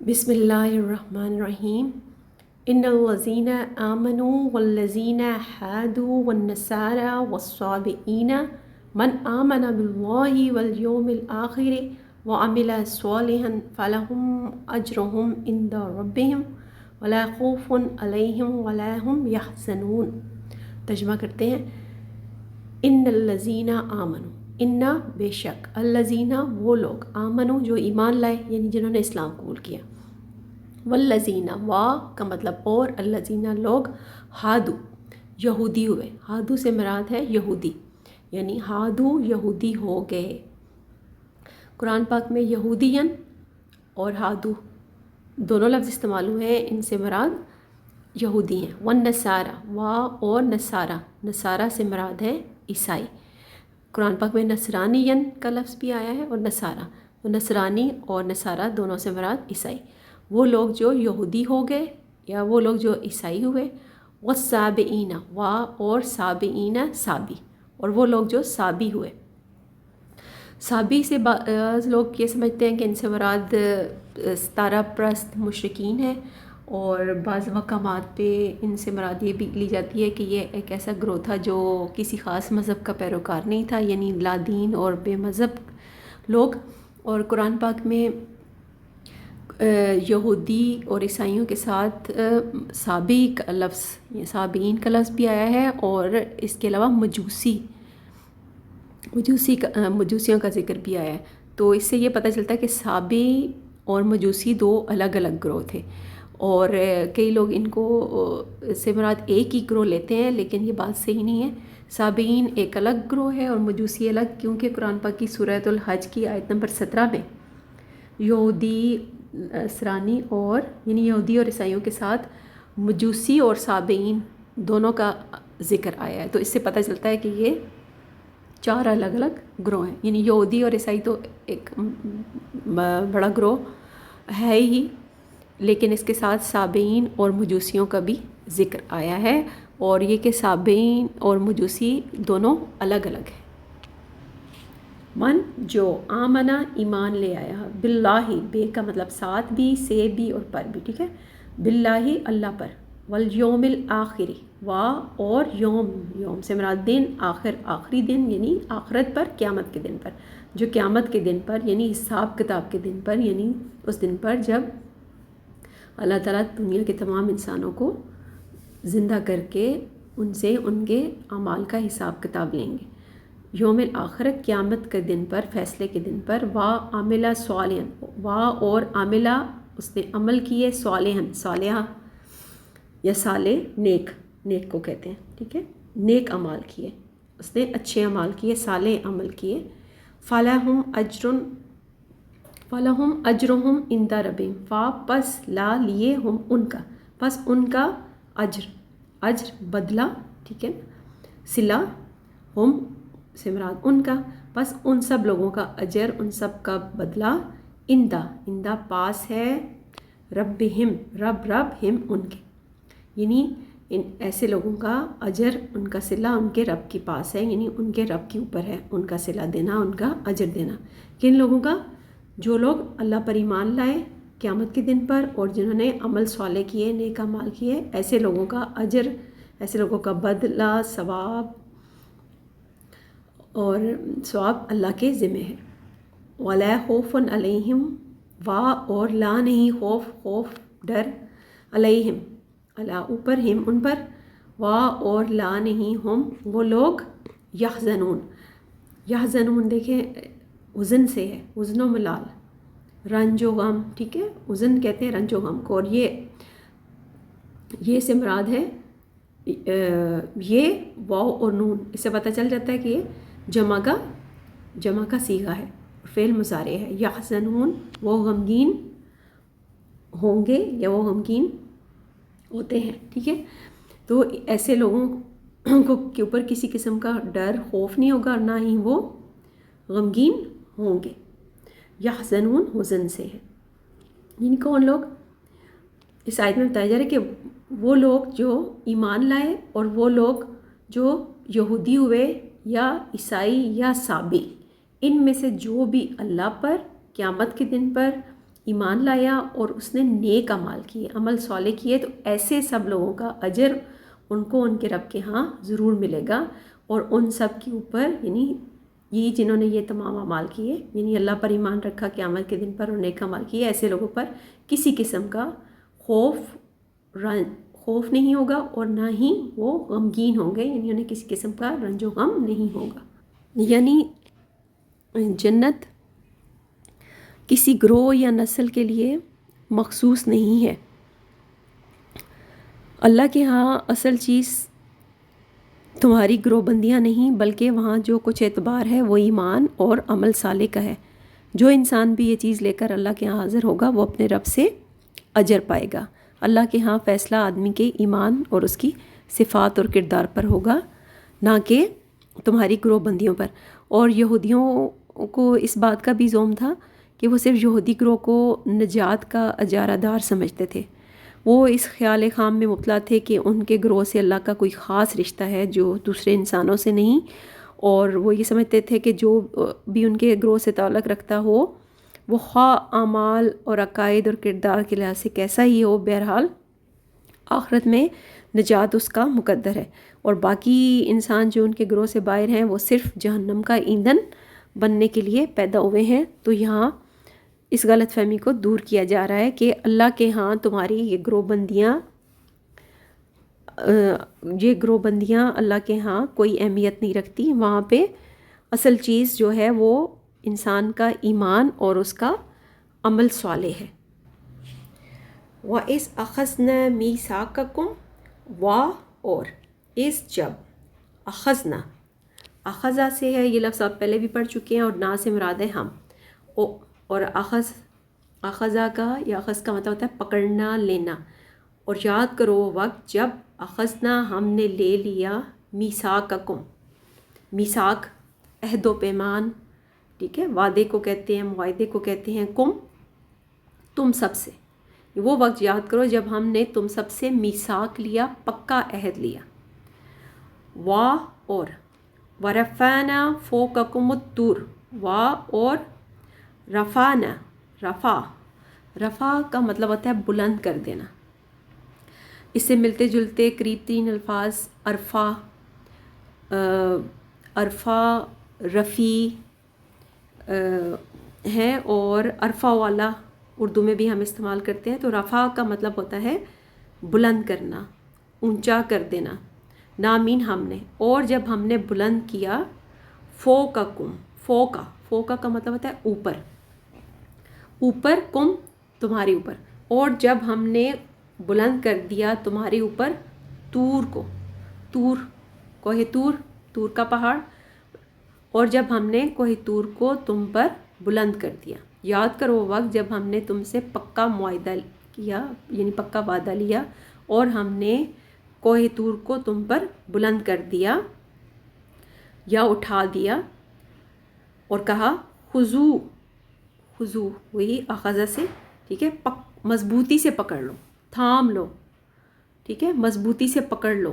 بسم اللہ الرحمن الرحیم ان الذین آمنوا والذین حادوا والنصارى والصابئین من آمن باللہ والیوم الآخر وعمل صالحا فلهم اجرهم عند ربهم ولا خوف علیہم ولا هم یحزنون۔ ترجمہ کرتے ہیں۔ ان الذین آمنوا، انا بے شک، الذین وہ لوگ، آمنو جو ایمان لائے یعنی جنہوں نے اسلام قبول کیا، والذین وا کا مطلب اور، الذین لوگ، ہادو یہودی ہوئے، ہادو سے مراد ہے یہودی، یعنی ہادو یہودی ہو گئے۔ قرآن پاک میں یہودین اور ہادو دونوں لفظ استعمال ہوئے ہیں، ان سے مراد یہودی ہیں۔ والنصارى، وا اور نصارہ، نصارہ سے مراد ہے عیسائی۔ قرآن پاک میں نصرانین کا لفظ بھی آیا ہے اور نصارہ، تو نصرانی اور نصارہ دونوں سے مراد عیسائی، وہ لوگ جو یہودی ہو گئے یا وہ لوگ جو عیسائی ہوئے۔ والسابئین، وا اور سابئین سابی، اور وہ لوگ جو سابی ہوئے۔ سابی سے بعض لوگ یہ سمجھتے ہیں کہ ان سے مراد ستارہ پرست مشرکین ہے، اور بعض مقامات پہ ان سے مراد یہ بھی لی جاتی ہے کہ یہ ایک ایسا گروہ تھا جو کسی خاص مذہب کا پیروکار نہیں تھا، یعنی لا دین اور بے مذہب لوگ۔ اور قرآن پاک میں یہودی اور عیسائیوں کے ساتھ سابی کا لفظ، سابین کا لفظ بھی آیا ہے، اور اس کے علاوہ مجوسیوں کا ذکر بھی آیا ہے۔ تو اس سے یہ پتہ چلتا ہے کہ سابی اور مجوسی دو الگ الگ گروہ تھے، اور کئی لوگ ان کو سے مراد ایک ہی گروہ لیتے ہیں، لیکن یہ بات صحیح نہیں ہے۔ سابین ایک الگ گروہ ہے اور مجوسی الگ، کیونکہ قرآن پاک کی سورۃ الحج کی آیت نمبر 17 میں یہودی نصرانی اور یعنی یہودی اور عیسائیوں کے ساتھ مجوسی اور سابین دونوں کا ذکر آیا ہے، تو اس سے پتہ چلتا ہے کہ یہ چار الگ الگ گروہ ہیں، یعنی یہودی اور عیسائی تو ایک بڑا گروہ ہے ہی، لیکن اس کے ساتھ سابئین اور مجوسیوں کا بھی ذکر آیا ہے، اور یہ کہ سابئین اور مجوسی دونوں الگ الگ ہیں۔ من جو، آمنہ ایمان لے آیا، باللہ بے کا مطلب ساتھ بھی، سے بھی اور پر بھی، ٹھیک ہے، باللہ اللہ پر، والیوم الآخری، وا اور یوم سے مراد دن، آخر آخری دن یعنی آخرت پر، قیامت کے دن پر، جو قیامت کے دن پر یعنی حساب کتاب کے دن پر، یعنی اس دن پر جب اللہ تعالیٰ دنیا کے تمام انسانوں کو زندہ کر کے ان سے ان کے اعمال کا حساب کتاب لیں گے۔ یوم الآخرت قیامت کے دن پر، فیصلے کے دن پر۔ وا عاملہ صالحا، وا اور عاملہ اس نے عمل کیے، صالحا صالحہ یا صالح نیک، نیک کو کہتے ہیں، ٹھیک ہے، نیک اعمال کیے، اس نے اچھے اعمال کیے، صالح عمل کیے۔ فلہم اجرہم عند ربہم، فا پس، لا لیے، ہم ان کا، پس ان کا، اجر بدلہ، ٹھیک ہے، صلہ، ہم سے مراد ان کا، پس ان سب لوگوں کا اجر، ان سب کا بدلہ، اندہ پاس ہے، ربہم رب ہم ان کے، یعنی ان ایسے لوگوں کا اجر، ان کا صلہ ان کے رب کے پاس ہے، یعنی ان کے رب کے اوپر ہے ان کا صلہ دینا، ان کا اجر دینا۔ کن لوگوں کا؟ جو لوگ اللہ پر ایمان لائے قیامت کے دن پر، اور جنہوں نے عمل صالح کیے، نیک اعمال کیے، ایسے لوگوں کا اجر، ایسے لوگوں کا بدلہ، ثواب اور ثواب اللہ کے ذمہ ہے۔ ولا خوف علیہم، وا اور لا نہیں، خوف ڈر، علیہم اللہ اوپر، ہم ان پر، وا اور لا نہیں، ہم وہ لوگ، یحزنون دیکھیں وزن سے ہے، وزن و ملال، رنج و غم، ٹھیک ہے، وزن کہتے ہیں رنج و غم کو، اور یہ سے مراد ہے یہ واو اور نون، اس سے پتہ چل جاتا ہے کہ یہ جمع کا صیغہ ہے، فعل مضارع ہے۔ یحزنون وہ غمگین ہوں گے یا وہ غمگین ہوتے ہیں، ٹھیک ہے، تو ایسے لوگوں کے اوپر کسی قسم کا ڈر، خوف نہیں ہوگا، اور نہ ہی وہ غمگین ہوں گے۔ یحزنون وزن سے ہے، یعنی کون لوگ؟ اس آیت میں بتایا جا رہا ہے کہ وہ لوگ جو ایمان لائے اور وہ لوگ جو یہودی ہوئے یا عیسائی یا سابی، ان میں سے جو بھی اللہ پر، قیامت کے دن پر، ایمان لایا اور اس نے نیک اعمال کیے، عمل صالح کیے، تو ایسے سب لوگوں کا اجر ان کو ان کے رب کے ہاں ضرور ملے گا، اور ان سب کے اوپر یعنی یہ جنہوں نے یہ تمام اعمال کیے، یعنی اللہ پر ایمان رکھا، قیامت کے دن پر اور نیک اعمال کیے، ایسے لوگوں پر کسی قسم کا خوف نہیں ہوگا، اور نہ ہی وہ غمگین ہوں گے، یعنی انہیں کسی قسم کا رنج و غم نہیں ہوگا۔ یعنی جنت کسی گروہ یا نسل کے لیے مخصوص نہیں ہے۔ اللہ کے ہاں اصل چیز تمہاری گروہ بندیاں نہیں، بلکہ وہاں جو کچھ اعتبار ہے وہ ایمان اور عمل صالح کا ہے۔ جو انسان بھی یہ چیز لے کر اللہ کے ہاں حاضر ہوگا وہ اپنے رب سے اجر پائے گا۔ اللہ کے ہاں فیصلہ آدمی کے ایمان اور اس کی صفات اور کردار پر ہوگا، نہ کہ تمہاری گروہ بندیوں پر۔ اور یہودیوں کو اس بات کا بھی زوم تھا کہ وہ صرف یہودی گروہ کو نجات کا اجارہ دار سمجھتے تھے۔ وہ اس خیال خام میں مبتلا تھے کہ ان کے گروہ سے اللہ کا کوئی خاص رشتہ ہے جو دوسرے انسانوں سے نہیں، اور وہ یہ سمجھتے تھے کہ جو بھی ان کے گروہ سے تعلق رکھتا ہو وہ خواہ اعمال اور عقائد اور کردار کے لحاظ سے کیسا ہی ہو، بہرحال آخرت میں نجات اس کا مقدر ہے، اور باقی انسان جو ان کے گروہ سے باہر ہیں وہ صرف جہنم کا ایندھن بننے کے لیے پیدا ہوئے ہیں۔ تو یہاں اس غلط فہمی کو دور کیا جا رہا ہے کہ اللہ کے ہاں تمہاری یہ گروہ بندیاں اللہ کے ہاں کوئی اہمیت نہیں رکھتی۔ وہاں پہ اصل چیز جو ہے وہ انسان کا ایمان اور اس کا عمل صالح ہے۔ وَإِذْ أَخَذْنَا مِيثَاقَكُمْ اور اس جب اخذنا، اخذا سے ہے، یہ لفظ آپ پہلے بھی پڑھ چکے ہیں، اور نا سے مراد ہے ہم، اور اخذا کا یا اخذ کا مطلب ہوتا ہے پکڑنا، لینا۔ اور یاد کرو وہ وقت جب اخذنا ہم نے لے لیا، میثاقکم، میثاق عہد و پیمان، ٹھیک ہے، وعدے کو کہتے ہیں، معاہدے کو کہتے ہیں، کم تم سب سے، وہ وقت یاد کرو جب ہم نے تم سب سے میثاق لیا، پکا عہد لیا۔ اور ورفعنا فوقکم الطور، اور رفعنا، رفع کا مطلب ہوتا ہے بلند کر دینا۔ اس سے ملتے جلتے قریب ترین الفاظ عرفہ، رفیع ہیں، اور عرفہ والا اردو میں بھی ہم استعمال کرتے ہیں۔ تو رفع کا مطلب ہوتا ہے بلند کرنا، اونچا کر دینا، نامین ہم نے، اور جب ہم نے بلند کیا، فوقکم، فوقا کا مطلب ہوتا ہے اوپر، اوپر، کم تمہارے اوپر، اور جب ہم نے بلند کر دیا تمہارے اوپر طور کو، کوہ طور کا پہاڑ، اور جب ہم نے کوہ طور کو تم پر بلند کر دیا۔ یاد کرو وہ وقت جب ہم نے تم سے پکا معاہدہ کیا، یعنی پکا وعدہ لیا، اور ہم نے کوہ طور کو تم پر بلند کر دیا یا اٹھا دیا، اور کہا خضو، وہی اخذہ سے، ٹھیک ہے، مضبوطی سے پکڑ لو، تھام لو، ٹھیک ہے، مضبوطی سے پکڑ لو۔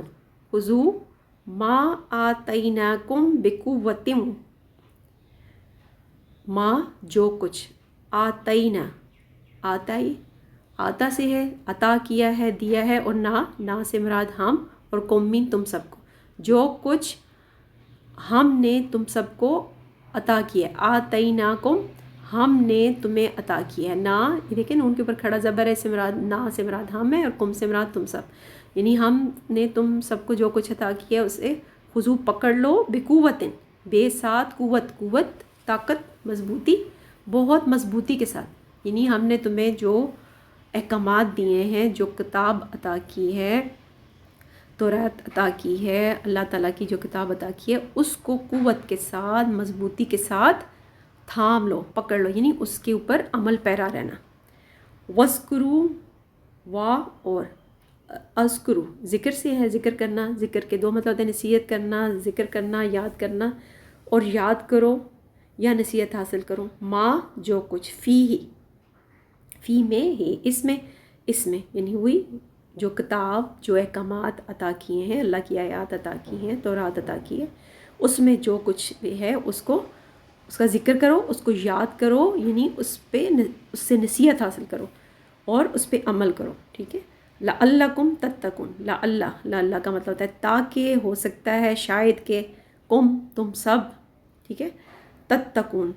خضو ما آتیناکم بقوۃ، ما جو کچھ، آتینا، آتا سے ہے، عطا کیا ہے، دیا ہے، اور نا سے مراد ہم، اور قومین تم سب کو، جو کچھ ہم نے تم سب کو عطا کیا، آتیناکم، ہم نے تمہیں عطا کیا ہے۔ نا یہ دیکھیں ان کے اوپر کھڑا زبر ہے، سے مراد نا سے مراد ہم ہے، اور قوم سے مراد تم سب، یعنی ہم نے تم سب کو جو کچھ عطا کیا ہے اسے خضو پکڑ لو، بقوت، بے ساتھ قوت، طاقت، مضبوطی، بہت مضبوطی کے ساتھ، یعنی ہم نے تمہیں جو احکامات دیے ہیں، جو کتاب عطا کی ہے، تورات عطا کی ہے، اللہ تعالیٰ کی جو کتاب عطا کی ہے، اس کو قوت کے ساتھ، مضبوطی کے ساتھ تھام لو، پکڑ لو، یعنی اس کے اوپر عمل پیرا رہنا۔ وَاذْكُرُوا، اور اذکرو ذکر سے ہے، ذکر کرنا، ذکر کے دو مطلب ہوتے ہیں، نصیحت کرنا، ذکر کرنا، یاد کرنا، اور یاد کرو یا نصیحت حاصل کرو، جو کچھ فی میں ہی، اس میں یعنی ہوئی جو کتاب، جو احکامات عطا کیے ہیں، اللہ کی آیات عطا کی ہیں، تورات عطا کی ہے، اس میں جو کچھ بھی ہے اس کو اس کا ذکر کرو، اس کو یاد کرو، یعنی اس سے نصیحت حاصل کرو اور اس پہ عمل کرو، ٹھیک ہے. لعلکم تتقون، لعلہ کا مطلب ہوتا ہے تاکہ، ہو سکتا ہے، شاید کہ، تم سب، ٹھیک ہے، تتقون،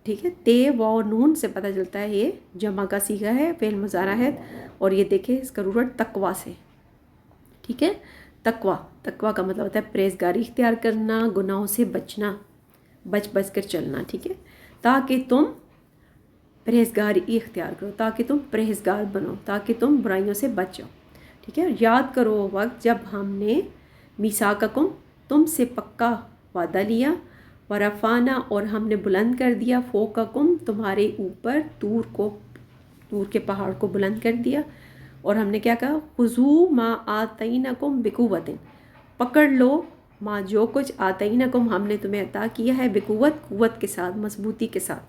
ٹھیک ہے. تے واو نون سے پتہ چلتا ہے یہ جمع کا صیغہ ہے، فعل مضارع ہے، اور یہ دیکھیں اس کا روٹ تقوی سے، ٹھیک ہے. تقوی کا مطلب ہوتا ہے پرہیزگاری اختیار کرنا، گناہوں سے بچنا، بچ کر چلنا، ٹھیک ہے. تاکہ تم پرہیزگاری اختیار کرو، تاکہ تم پرہیزگار بنو، تاکہ تم برائیوں سے بچ جاؤ، ٹھیک ہے. یاد کرو وہ وقت جب ہم نے میثاقکم، تم سے پکا وعدہ لیا، ورفعنا، اور ہم نے بلند کر دیا، فوقکم، تمہارے اوپر، طور کے پہاڑ کو بلند کر دیا، اور ہم نے کیا کہا، خذوا ما آتینکم بقوۃ، پکڑ لو ما جو کچھ آتینکم ہم نے تمہیں عطا کیا ہے، بقوت، قوت کے ساتھ، مضبوطی کے ساتھ،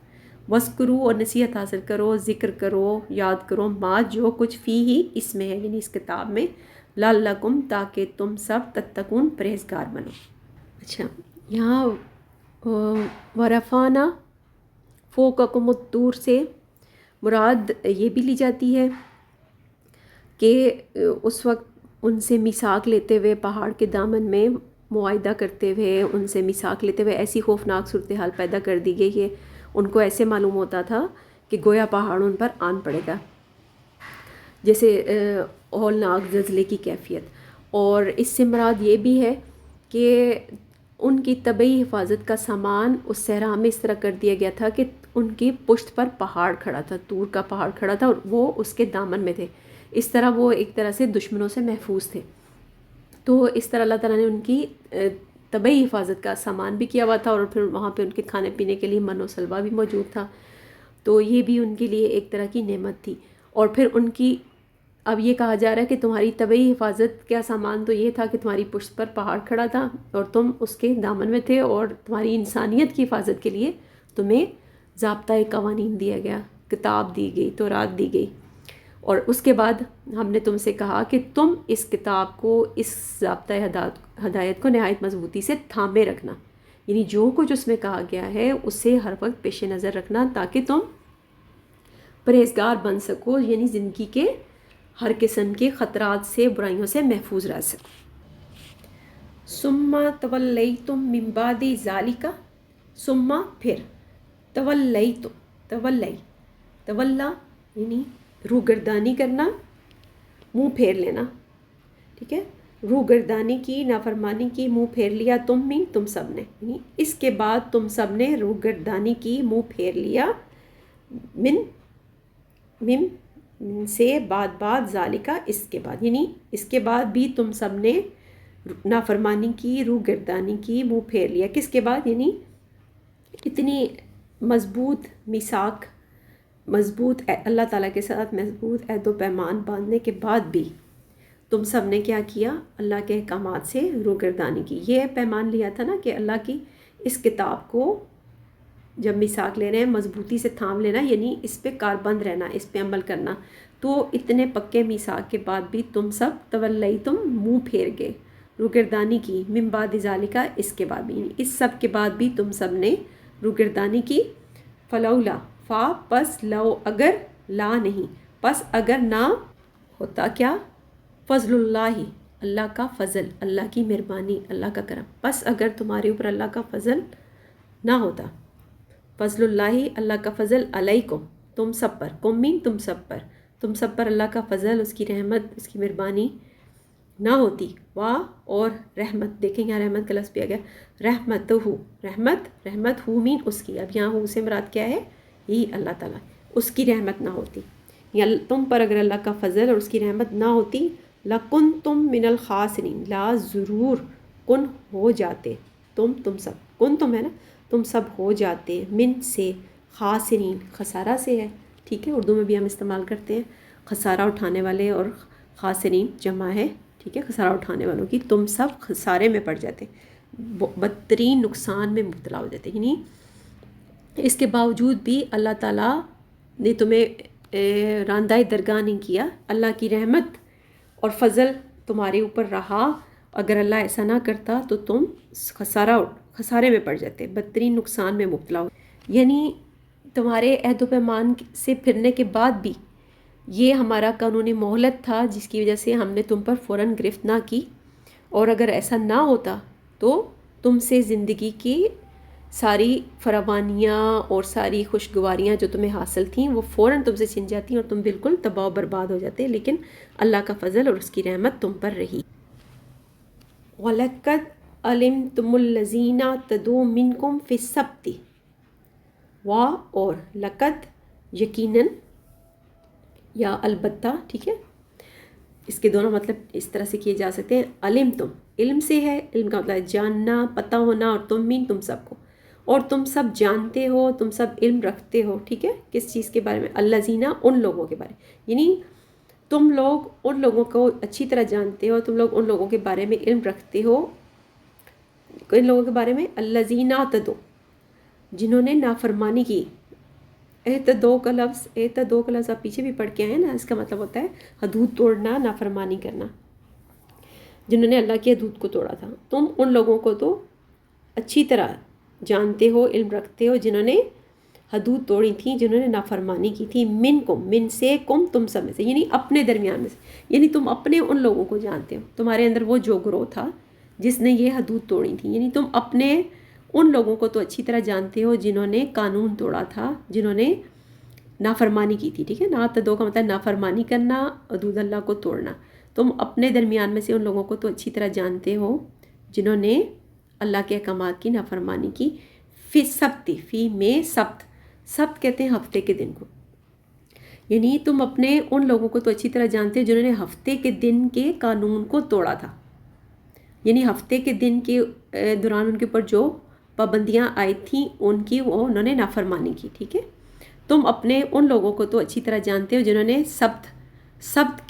وذکروا، اور نصیحت حاصل کرو، ذکر کرو، یاد کرو، ما جو کچھ فیہ، اس میں ہے، یعنی اس کتاب میں، لعلکم، تاکہ تم سب، تتقون، پرہیزگار بنو. اچھا، یہاں ورفعنا فوقکم الطور سے مراد یہ بھی لی جاتی ہے کہ اس وقت ان سے میثاق لیتے ہوئے، پہاڑ کے دامن میں معاہدہ کرتے ہوئے، ان سے میثاق لیتے ہوئے ایسی خوفناک صورتحال پیدا کر دی گئی ہے، ان کو ایسے معلوم ہوتا تھا کہ گویا پہاڑ ان پر آن پڑے گا، جیسے ہولناک زلزلے کی کیفیت. اور اس سے مراد یہ بھی ہے کہ ان کی طبعی حفاظت کا سامان اس صحرا میں اس طرح کر دیا گیا تھا کہ ان کی پشت پر پہاڑ کھڑا تھا، طور کا پہاڑ کھڑا تھا، اور وہ اس کے دامن میں تھے. اس طرح وہ ایک طرح سے دشمنوں سے محفوظ تھے. تو اس طرح اللہ تعالیٰ نے ان کی طبعی حفاظت کا سامان بھی کیا ہوا تھا، اور پھر وہاں پہ ان کے کھانے پینے کے لیے من و سلوہ بھی موجود تھا. تو یہ بھی ان کے لیے ایک طرح کی نعمت تھی. اور پھر ان کی، اب یہ کہا جا رہا ہے کہ تمہاری طبعی حفاظت کا سامان تو یہ تھا کہ تمہاری پشت پر پہاڑ کھڑا تھا اور تم اس کے دامن میں تھے، اور تمہاری انسانیت کی حفاظت کے لیے تمہیں ضابطۂ قوانین دیا گیا، کتاب دی گئی، تورات دی گئی. اور اس کے بعد ہم نے تم سے کہا کہ تم اس کتاب کو، اس ضابطۂ ہدایت کو نہایت مضبوطی سے تھامے رکھنا، یعنی جو کچھ اس میں کہا گیا ہے اسے ہر وقت پیش نظر رکھنا، تاکہ تم پرہیزگار بن سکو، یعنی زندگی کے ہر قسم کے خطرات سے، برائیوں سے محفوظ رہ سکو. ثم تولیتم من بعد ذالک، ثم، پھر، تولا یعنی روگردانی کرنا، منہ پھیر لینا، ٹھیک ہے. روگردانی کی، نافرمانی کی، منہ پھیر لیا، تم سب نے، یعنی اس کے بعد تم سب نے روگردانی کی، منہ پھیر لیا، من سے، بعد، ذالکہ، اس کے بعد، یعنی اس کے بعد بھی تم سب نے نافرمانی کی، روگردانی کی، منہ پھیر لیا. کس کے بعد؟ یعنی اتنی مضبوط میثاق، مضبوط اللہ تعالیٰ کے ساتھ مضبوط عہد و پیمان باندھنے کے بعد بھی تم سب نے کیا کیا؟ اللہ کے احکامات سے روگردانی کی. یہ پیمان لیا تھا نا کہ اللہ کی اس کتاب کو جب میثاق لے رہے ہیں مضبوطی سے تھام لینا، یعنی اس پہ کاربند رہنا، اس پہ عمل کرنا. تو اتنے پکے میثاق کے بعد بھی تم سب تولیتم، منہ پھیر گئے، روگردانی کی، من بعد ذالکہ، اس کے بعد بھی، یعنی اس سب کے بعد بھی تم سب نے روگردانی کی. فلولا، فا، پس، لو، اگر، لا نہیں، پس اگر نہ ہوتا، کیا؟ فضل اللہ، اللہ کا فضل، اللہ کی مہربانی، اللہ کا کرم. پس اگر تمہارے اوپر اللہ کا فضل نہ ہوتا، فضل اللہ، اللہ کا فضل، علیکم، تم سب پر، قومین، تم سب پر اللہ کا فضل، اس کی رحمت، اس کی مہربانی نہ ہوتی. اور رحمت، دیکھیں یہاں رحمت کا لفظ بھی آ گیا، رحمت ہو، رحمت ہو مین اس کی. اب یہاں ہو سے مراد کیا ہے؟ یہی اللہ تعالیٰ، اس کی رحمت نہ ہوتی، یا تم پر اگر اللہ کا فضل اور اس کی رحمت نہ ہوتی، لَكُنْتُم مِّنَ الْخَاسِرِينَ، لا ضرور کن ہو جاتے، تم سب، تم ہے نا، تم سب ہو جاتے، من سے، خاسرین، خسارہ سے ہے، ٹھیک ہے. اردو میں بھی ہم استعمال کرتے ہیں خسارہ اٹھانے والے، اور خاسرین جمع ہے، ٹھیک ہے، خسارہ اٹھانے والوں کی. تم سب خسارے میں پڑ جاتے، بدترین نقصان میں مبتلا ہو جاتے. یعنی اس کے باوجود بھی اللہ تعالیٰ نے تمہیں راندہ درگاہ نہیں کیا. اللہ کی رحمت اور فضل تمہارے اوپر رہا. اگر اللہ ایسا نہ کرتا تو تم خسارے میں پڑ جاتے، بدترین نقصان میں مبتلا ہو. یعنی تمہارے عہد و پیمان سے پھرنے کے بعد بھی یہ ہمارا قانونی مہلت تھا جس کی وجہ سے ہم نے تم پر فوراً گرفت نہ کی، اور اگر ایسا نہ ہوتا تو تم سے زندگی کی ساری فراوانیاں اور ساری خوشگواریاں جو تمہیں حاصل تھیں وہ فوراً تم سے چھن جاتی اور تم بالکل تباہ و برباد ہو جاتے، لیکن اللہ کا فضل اور اس کی رحمت تم پر رہی. وَلَقَدْ عَلِمْتُمُ الَّذِينَ اعْتَدَوْا مِنْكُمْ فِي السَّبْتِ، اور لقد یقیناً یا البتہ، ٹھیک ہے، اس کے دونوں مطلب اس طرح سے کیے جا سکتے ہیں. علم تم علم سے ہے، علم کا مطلب ہے جاننا، پتہ ہونا، اور تم مین تم سب کو، اور تم سب جانتے ہو، تم سب علم رکھتے ہو. ٹھیک ہے، کس چیز کے بارے میں؟ الذین، ان لوگوں کے بارے میں، یعنی تم لوگ ان لوگوں کو اچھی طرح جانتے ہو، تم لوگ ان لوگوں کے بارے میں علم رکھتے ہو. ان لوگوں کے بارے میں الذین اعتدوا، جنہوں نے نافرمانی کی. اعتدوا کا لفظ آپ پیچھے بھی پڑھ کے آئے ہیں نا، اس کا مطلب ہوتا ہے حدود توڑنا، نافرمانی کرنا. جنہوں نے اللہ کی حدود کو توڑا تھا. تم ان لوگوں کو تو اچھی طرح جانتے ہو، علم رکھتے ہو، جنہوں نے حدود توڑی تھیں، جنہوں نے نافرمانی کی تھی. من سے کم، تم سب میں سے، یعنی اپنے درمیان میں سے، یعنی تم اپنے ان لوگوں کو جانتے ہو. تمہارے اندر وہ جو گروہ تھا جس نے یہ حدود توڑی تھی، یعنی تم اپنے ان لوگوں کو تو اچھی طرح جانتے ہو جنہوں نے قانون توڑا تھا، جنہوں نے نافرمانی کی تھی. ٹھیک ہے، ناتدو کا مطلب نافرمانی کرنا، حدود اللہ کو توڑنا. تم اپنے درمیان میں سے ان لوگوں کو تو اچھی طرح جانتے ہو جنہوں نے اللہ کے احکامات کی نافرمانی کی. فی سبت، فی میں سبت، سبت کہتے ہیں ہفتے کے دن کو. یعنی تم اپنے ان لوگوں کو تو اچھی طرح جانتے ہو جنہوں نے ہفتے کے دن کے قانون کو توڑا تھا، یعنی ہفتے کے دن کے دوران ان کے اوپر جو پابندیاں آئی تھیں ان کی وہ انہوں نے نافرمانی کی. ٹھیک ہے، تم اپنے ان لوگوں کو تو اچھی طرح جانتے ہو جنہوں نے سبت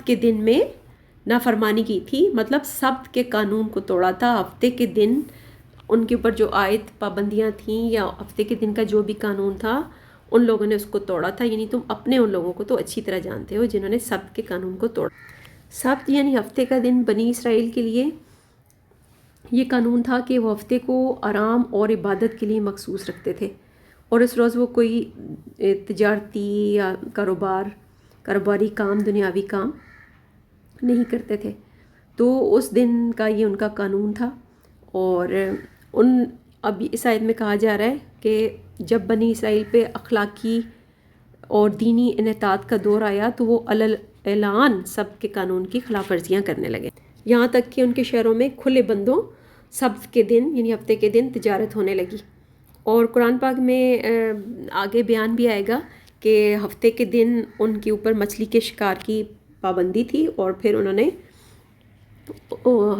کے دن میں نافرمانی کی تھی، مطلب سبت کے قانون کو توڑا تھا. ہفتے کے دن ان کے اوپر جو عائد پابندیاں تھیں یا ہفتے کے دن کا جو بھی قانون تھا ان لوگوں نے اس کو توڑا تھا. یعنی تم اپنے ان لوگوں کو تو اچھی طرح جانتے ہو جنہوں نے سبت کے قانون کو توڑا. سبت یعنی ہفتے کا دن بنی اسرائیل کے لیے یہ قانون تھا کہ وہ ہفتے کو آرام اور عبادت کے لیے مخصوص رکھتے تھے، اور اس روز وہ کوئی تجارتی یا کاروباری کام، دنیاوی کام نہیں کرتے تھے. تو اس دن کا یہ ان کا قانون تھا. اور اب اس آیت میں کہا جا رہا ہے کہ جب بنی اسرائیل پہ اخلاقی اور دینی انحطاط کا دور آیا تو وہ اعلان سبت کے قانون کی خلاف ورزیاں کرنے لگے، یہاں تک کہ ان کے شہروں میں کھلے بندوں سبت کے دن یعنی ہفتے کے دن تجارت ہونے لگی. اور قرآن پاک میں آگے بیان بھی آئے گا کہ ہفتے کے دن ان کے اوپر مچھلی کے شکار کی پابندی تھی، اور پھر انہوں نے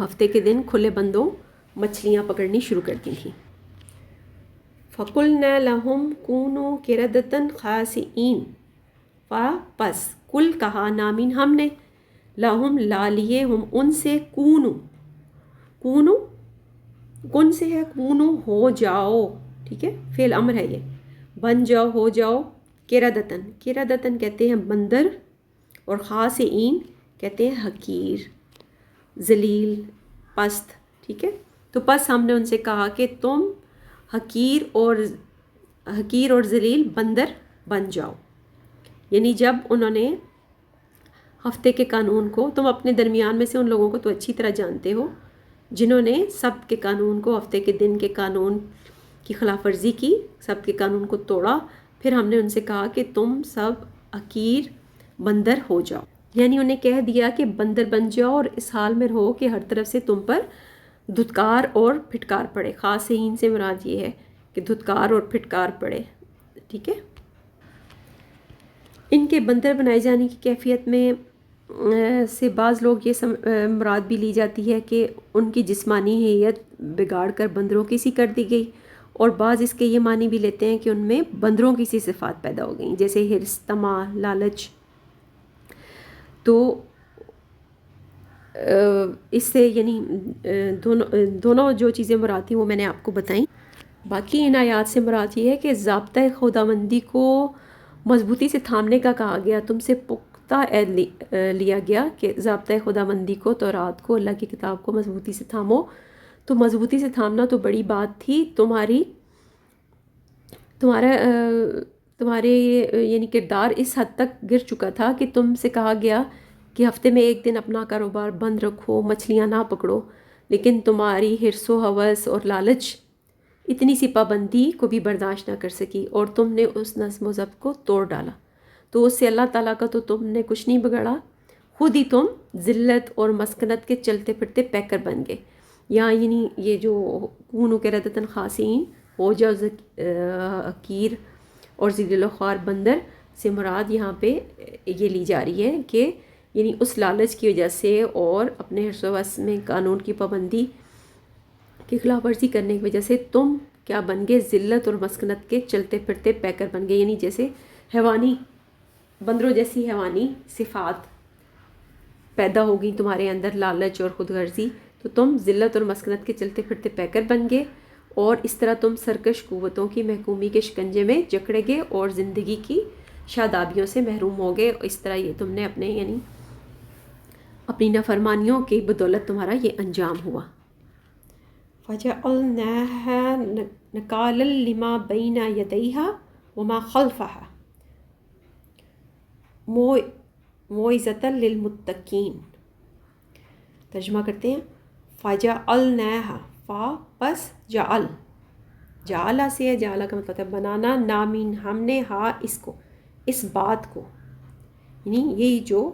ہفتے کے دن کھلے بندوں مچھلیاں پکڑنی شروع کر دی تھیں. فَقُلْنَا لَهُمْ كُونُوا قِرَدَةً خَاسِئِينَ، پس کل کہا، نامین ہم نے، لہم لا لیے، ہم ان سے، کونو کن سے ہے، کونو ہو جاؤ. ٹھیک ہے، فعل امر ہے، یہ بن جاؤ، ہو جاؤ. قِرَدَةً کہتے ہیں بندر، اور خاسئین کہتے ہیں حقیر، ذلیل، پست. ٹھیک ہے، تو پس ہم نے ان سے کہا کہ تم حقیر اور ذلیل بندر بن جاؤ. یعنی جب انہوں نے ہفتے کے قانون کو، تم اپنے درمیان میں سے ان لوگوں کو تو اچھی طرح جانتے ہو جنہوں نے سبت کے قانون کو، ہفتے کے دن کے قانون کی خلاف ورزی کی، سبت کے قانون کو توڑا. پھر ہم نے ان سے کہا کہ تم سب حقیر بندر ہو جاؤ، یعنی انہیں کہہ دیا کہ بندر بن جاؤ اور اس حال میں رہو کہ ہر طرف سے تم پر دھتکار اور پھٹکار پڑے. خاسئین سے مراد یہ ہے کہ دھتکار اور پھٹکار پڑے. ٹھیک ہے، ان کے بندر بنائے جانے کی کیفیت میں سے بعض لوگ یہ مراد بھی لی جاتی ہے کہ ان کی جسمانی ہیئت بگاڑ کر بندروں کی سی کر دی گئی، اور بعض اس کے یہ معنی بھی لیتے ہیں کہ ان میں بندروں کی سی صفات پیدا ہو گئیں، جیسے حرص، طمع، لالچ. تو اس سے یعنی دونوں جو چیزیں مراد تھیں وہ میں نے آپ کو بتائیں. باقی ان آیات سے مراد یہ ہے کہ ضابطۂ خداوندی کو مضبوطی سے تھامنے کا کہا گیا، تم سے پختہ عہد لیا گیا کہ ضابطۂ خداوندی کو، تورات کو، اللہ کی کتاب کو مضبوطی سے تھامو تو مضبوطی سے تھامنا تو بڑی بات تھی. تمہارے یعنی کردار اس حد تک گر چکا تھا کہ تم سے کہا گیا کہ ہفتے میں ایک دن اپنا کاروبار بند رکھو، مچھلیاں نہ پکڑو، لیکن تمہاری حرص و ہوس اور لالچ اتنی سی پابندی کو بھی برداشت نہ کر سکی اور تم نے اس نظم و ضبط کو توڑ ڈالا. تو اس سے اللہ تعالیٰ کا تو تم نے کچھ نہیں بگاڑا، خود ہی تم ذلت اور مسکنت کے چلتے پھرتے پیکر بن گئے. یعنی یہ جو کونو کے ردتن خاصین ہو جاؤ حقیر اور ذلیل و خوار بندر سے مراد یہاں پہ یہ لی جا رہی ہے کہ یعنی اس لالچ کی وجہ سے اور اپنے حرص و وس میں قانون کی پابندی کی خلاف ورزی کرنے کی وجہ سے تم کیا بن گئے؟ ذلت اور مسکنت کے چلتے پھرتے پیکر بن گئے. یعنی جیسے حیوانی بندروں جیسی حیوانی صفات پیدا ہو گئی تمہارے اندر، لالچ اور خود غرضی، تو تم ذلت اور مسکنت کے چلتے پھرتے پیکر بن گئے اور اس طرح تم سرکش قوتوں کی محکومی کے شکنجے میں جکڑے گئے اور زندگی کی شادابیوں سے محروم ہو گئے. اس طرح یہ تم نے اپنی نافرمانیوں کی بدولت تمہارا یہ انجام ہوا. فَجَعَلْنَاهَا نَكَالًا لِمَا بَيْنَ يَدَيْهَا وَمَا خَلْفَهَا مَوْعِظَةً لِلْمُتَّقِينَ. ترجمہ کرتے ہیں. فَجَعَلْنَاهَا فا پس جعل سے ہے، جعل کا مطلب ہے بنانا، نامین ہم نے، ہا اس کو، اس بات کو، یعنی یہی جو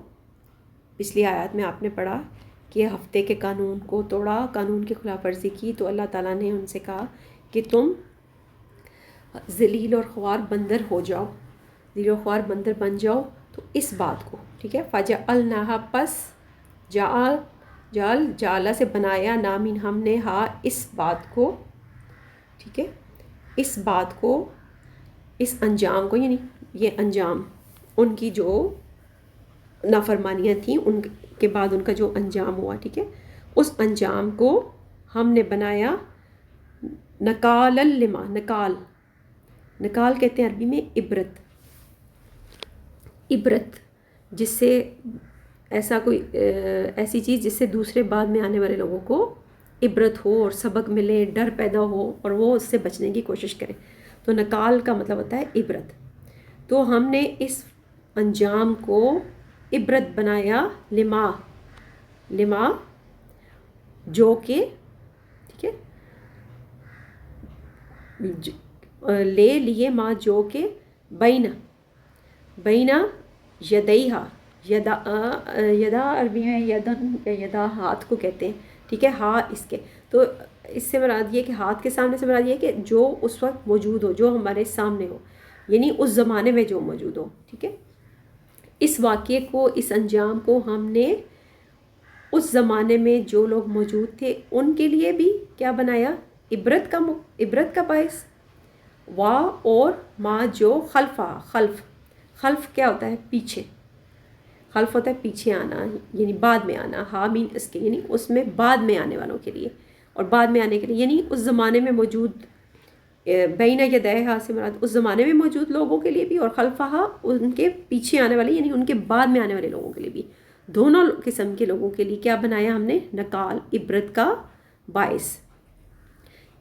پچھلی آیات میں آپ نے پڑھا کہ ہفتے کے قانون کو توڑا، قانون کی خلاف ورزی کی، تو اللہ تعالیٰ نے ان سے کہا کہ تم ذلیل اور خوار بندر ہو جاؤ، ذلیل و خوار بندر بن جاؤ. تو اس بات کو، ٹھیک ہے، فَجَعَلْنَاهَا پس جعل سے بنایا، نامین ہم نے، ہا اس بات کو، ٹھیک ہے، اس بات کو، اس انجام کو، یعنی یہ انجام ان کی جو نافرمانیاں تھیں ان کے بعد ان کا جو انجام ہوا، ٹھیک ہے، اس انجام کو ہم نے بنایا نکال لما. نکال کہتے ہیں عربی میں عبرت، جس سے ایسی چیز جس سے دوسرے بعد میں آنے والے لوگوں کو عبرت ہو اور سبق ملے، ڈر پیدا ہو اور وہ اس سے بچنے کی کوشش کریں. تو نکال کا مطلب ہوتا ہے عبرت. تو ہم نے اس انجام کو عبرت بنایا، لما جو کہ، ٹھیک ہے، لے لیے، ماں جو کہ بینا یدیہا، یدا عربی میں یدا ہاتھ کو کہتے ہیں، ٹھیک ہے، ہاں اس کے. تو اس سے مراد یہ کہ ہاتھ کے سامنے سے مراد یہ کہ جو اس وقت موجود ہو، جو ہمارے سامنے ہو، یعنی اس زمانے میں جو موجود ہو، ٹھیک ہے. اس واقعے کو، اس انجام کو ہم نے اس زمانے میں جو لوگ موجود تھے ان کے لیے بھی کیا بنایا؟ عبرت کا باعث. وا اور ما جو خلف کیا ہوتا ہے؟ پیچھے. خلف ہوتا ہے پیچھے آنا، یعنی بعد میں آنا. ہا مین اس کے، یعنی اس میں بعد میں آنے والوں کے لیے، اور بعد میں آنے کے لیے یعنی اس زمانے میں موجود، بین یدیہا سے مراد اس زمانے میں موجود لوگوں کے لیے بھی، اور خلفہا ان کے پیچھے آنے والے یعنی ان کے بعد میں آنے والے لوگوں کے لیے بھی. دونوں قسم کے لوگوں کے لیے کیا بنایا ہم نے؟ نکال، عبرت کا باعث.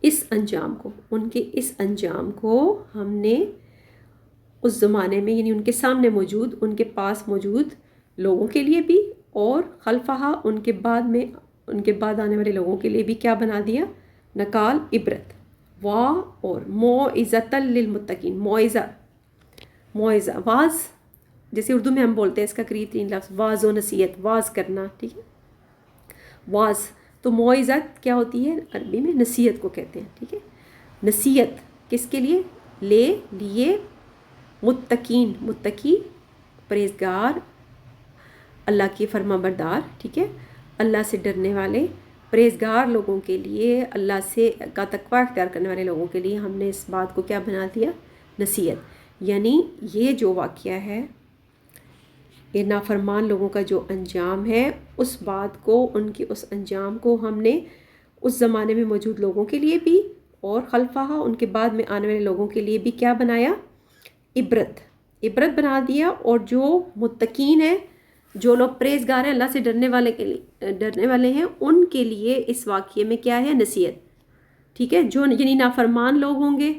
اس انجام کو، ان کے اس انجام کو ہم نے اس زمانے میں یعنی ان کے سامنے موجود، ان کے پاس موجود لوگوں کے لیے بھی، اور خلفہا ان کے بعد آنے والے لوگوں کے لیے بھی کیا بنا دیا؟ نکال، عبرت. وا اور موعظۃ للمتقین. موعظہ واز، جیسے اردو میں ہم بولتے ہیں اس کا قریب ترین لفظ واز و نصیحت، واز کرنا، ٹھیک ہے، واز. تو موعظت کیا ہوتی ہے؟ عربی میں نصیحت کو کہتے ہیں، ٹھیک ہے. نصیحت کس کے لیے؟ لیے متقین، متقی پرہیزگار، اللہ کی فرما بردار، ٹھیک ہے، اللہ سے ڈرنے والے پرہیزگار لوگوں کے لیے، اللہ سے کا تقوی اختیار کرنے والے لوگوں کے لیے ہم نے اس بات کو کیا بنا دیا؟ نصیحت. یعنی یہ جو واقعہ ہے، یہ نافرمان لوگوں کا جو انجام ہے، اس بات کو، ان کی اس انجام کو ہم نے اس زمانے میں موجود لوگوں کے لیے بھی اور خلفہا ان کے بعد میں آنے والے لوگوں کے لیے بھی کیا بنایا؟ عبرت بنا دیا. اور جو متقین ہیں جو لوگ پرہیزگار ہیں، اللہ سے ڈرنے والے ہیں، ان کے لیے اس واقعے میں کیا ہے؟ نصیحت. ٹھیک ہے. جو یعنی نافرمان لوگ ہوں گے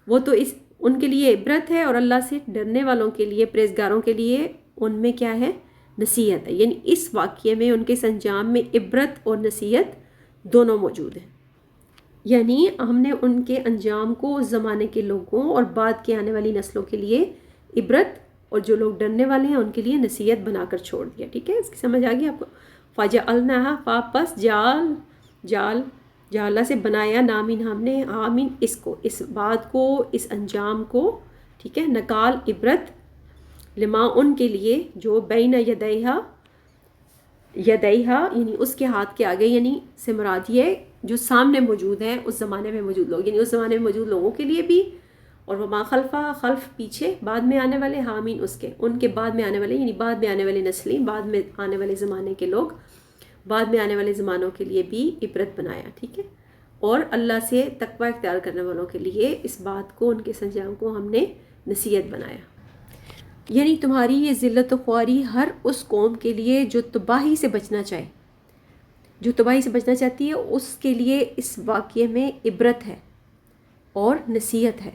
وہ تو ان کے لیے عبرت ہے، اور اللہ سے ڈرنے والوں کے لیے، پرہیزگاروں کے لیے ان میں کیا ہے؟ نصیحت ہے. یعنی اس واقعے میں ان کے اس انجام میں عبرت اور نصیحت دونوں موجود ہیں. یعنی ہم نے ان کے انجام کو اس زمانے کے لوگوں اور بعد کے آنے والی نسلوں کے لیے عبرت، اور جو لوگ ڈرنے والے ہیں ان کے لیے نصیحت بنا کر چھوڑ دیا. ٹھیک ہے. اس کی سمجھ آ گئی آپ کو؟ فَجَعَلْنَاهَا، واپس جعل سے بنایا، نامین ہم نے، آمین اس کو، اس بات کو، اس انجام کو. ٹھیک ہے. نکال، عبرت، لما ان کے لیے جو بین یدیہا یعنی اس کے ہاتھ کے آگے، یعنی سے مراد یہ جو سامنے موجود ہیں اس زمانے میں موجود لوگ، یعنی اس زمانے میں موجود لوگوں کے لیے بھی، اور وما خلفہ، خلف پیچھے، بعد میں آنے والے، حامین اس کے، ان کے بعد میں آنے والے، یعنی بعد میں آنے والے نسلیں، بعد میں آنے والے زمانے کے لوگ، بعد میں آنے والے زمانوں کے لیے بھی عبرت بنایا. ٹھیک ہے. اور اللہ سے تقوی اختیار کرنے والوں کے لیے اس بات کو، ان کے سنجام کو ہم نے نصیحت بنایا. یعنی تمہاری یہ ذلت و خواری ہر اس قوم کے لیے جو تباہی سے بچنا چاہے، جو تباہی سے بچنا چاہتی ہے، اس کے لیے اس واقعے میں عبرت ہے اور نصیحت ہے.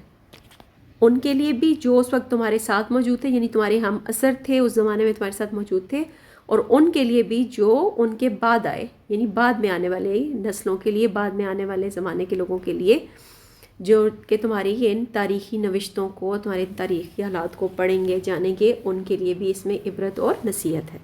ان کے لیے بھی جو اس وقت تمہارے ساتھ موجود تھے، یعنی تمہارے ہم اثر تھے اس زمانے میں، تمہارے ساتھ موجود تھے، اور ان کے لیے بھی جو ان کے بعد آئے، یعنی بعد میں آنے والے نسلوں کے لیے، بعد میں آنے والے زمانے کے لوگوں کے لیے، جو کہ تمہاری ان تاریخی نوشتوں کو، تمہارے تاریخی حالات کو پڑھیں گے، جانیں گے، ان کے لیے بھی اس میں عبرت اور نصیحت ہے.